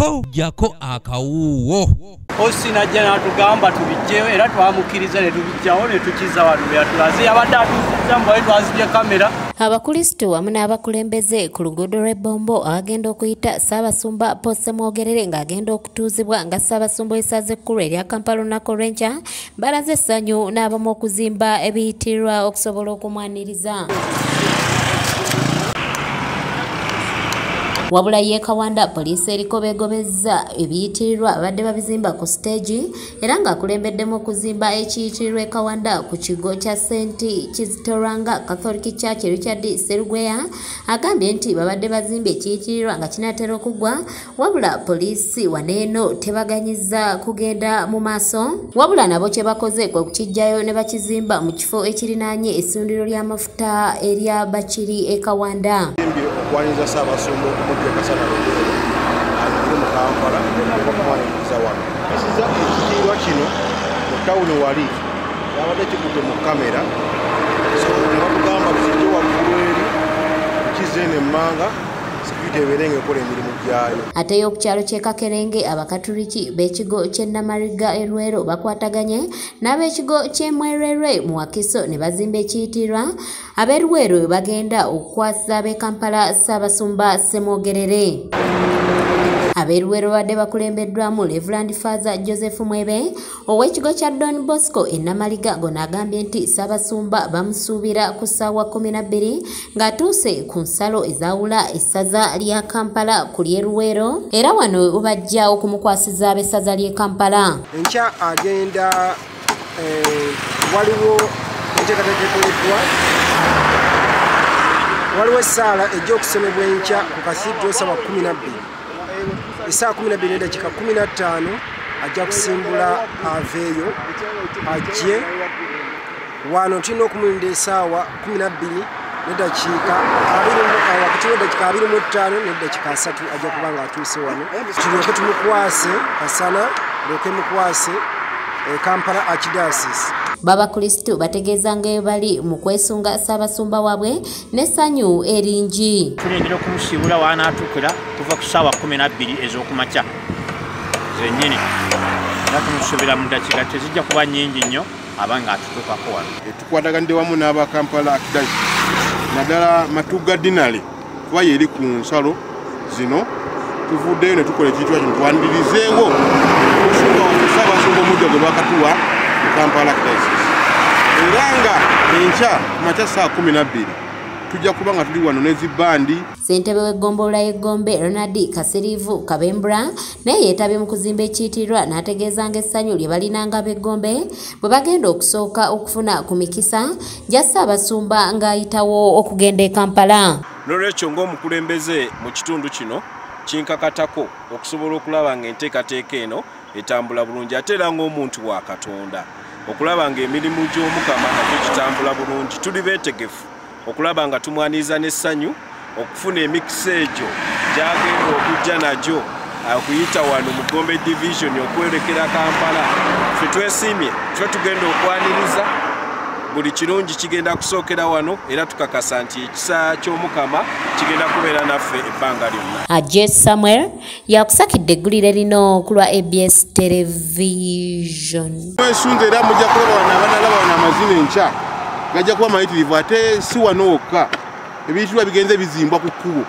po jako akawuwo. Osina jana tugamba tubijjeyo era twamukiriza ne tubijjawo ne tukiza wano yatulaze yabadde atuzizza mbaye twazibye kamera. Abakristo wamu n'abakulembeze ku luguudo lw'e Bombo abagenda okuyita ssabasumba Mwogerere ng'agenda okutuuzibwa nga ssabasumba essaza ekkulu erya Kampala olunaku olw'enkya balaze essanyu n'abamu okuzimba ebiyitirirwa okusobola okumwaniriza. Wabula ye Kawanda poliisi eriko begobezza ebiyitirirwa abadde babizimba ku stage era ng'akulembeddemu okuzimba ekiyitirirwa e Kawanda ku kigo kya St. Kizitoranga Catholic Church Richard Serugweya agambye nti babadde bazimba ekiyitirirwa nga kinatera okuggwa wabula poliisi waneeno tebaganyizza kugenda mu maaso wabula nabo kye bakoze kwe kukijjayo ne bakizimba mu kifo ekirinaanye essundiro ly'amafuta erya Bakiri e Kawanda. Okwaniriza ssabasumba okumujja kasana lugero ali mu Kampala okwaniriza wano kasiza ekitiirwa kino mu tawuni wali yabadde kikutte mu kamera so ne batugamba tuzijje waggulu eri tukize n'emmanga sikuyita ebeere ng'ekola emirimu gyayo. Ate y'oku kyalo ky'e Kakerenge abakatuliki b'ekigo ky'e Namariga e Lwero bakwataganye n'ab'ekigo ky'e Mwerere mu Wakiso ne bazimba ekiyitirirwa ab'e Lwero bagenda okukwasa ab'e Kampala Ssabasumba Mwogerere. Ab'e Lwero badde bakulembeddwamu Reverend Father Joseph Mwebe ow'ekigo kya Don Bosco e Namariga gonna agambye nti Ssabasumba bamusuubira ku ssaawa 12 ng'atuuse ku nsalo ezawula essaza lya Kampala ku ly'e Lwero era wano bajja okumukwasiza ab'essaza ly'e Kampala. Enkya agenda waliwo enteekateeka ekoleddwa waliwo essaala ejja okusomebwa enkya ku Kasiidiro ssaawa 12 Isaa 12:15 ajja kusimbula aveeyo ajje wano tulina okumulinda essaawa 12 n'eddakiika 25 n'eddakiika 3 ajja kuba nga atuuse wano tulyoke tumukwase kasana lyoke mukwase Kampala Archdiocese. Babakristo bategeeza nga bali mu kwesunga Ssabasumba waabwe n'essanyu eringi. Tulengera okumusiibula w'anaatukira kuva ku ssaawa 12 ez'okumakya zennyini era tumusuubira mu ddakiika tezijja kuba nnyingi nnyo aba nga atutuukako wano. Tukwataganidde wamu n'aba Kampala Archdiocese naddala Matuga Dinale kuba yeri ku nsalo zino tuvuddeyo ne tukola ekiyitibwa kino twanirizeewo Ssabasumba omujja gwe lwakatuwa mu Kampala Archdiocese era nga enkya kumakya saa 12 tujja kuba nga tuli wano n'ezibandi. Ssentebe w'eggombolola y'Eggombe Ronald Kasirivu Kabembra naye yeetabye mu kuzimba ekiyitirirwa n'ategeeza ng'essanyu lye balinanga b'Eggombe bwe bagenda okusooka okufuna ku mikisa gya Ssabasumba ng'ayitawo okugenda e Kampala. N'olwekyo ng'omukulembeze mu kitundu kino kinkakatako okusobola okulaba ng'enteekateeka eno etambula bulungi ate era ng'omuntu wa Katonda okulaba ng'emirimu gy'Omukama nagyo gitambula bulungi. Tuli beetegefu okulaba nga tumwaniriza n'essanyu okufuna emikisa egyo gy'agenda okujja nagyo okuyita wano mu Gombe Division okwerekera Kampala. Ffe twesiimye ffe tugenda okwaniriza buli kirungi kigenda kusookera wano era tukakasa nti ekisa ky'Omukama kigenda kubeera naffe ebbanga lyonna. Jess Samuel yakusakidde eggulire lino ku lwa ABS Television. Besunze era mujja kulaba wano abanalaba wano amazina enkya gajja kuba mayitirivu ate si wano wokka ebiyitirirwa bigenze bizimbwa ku kkubo.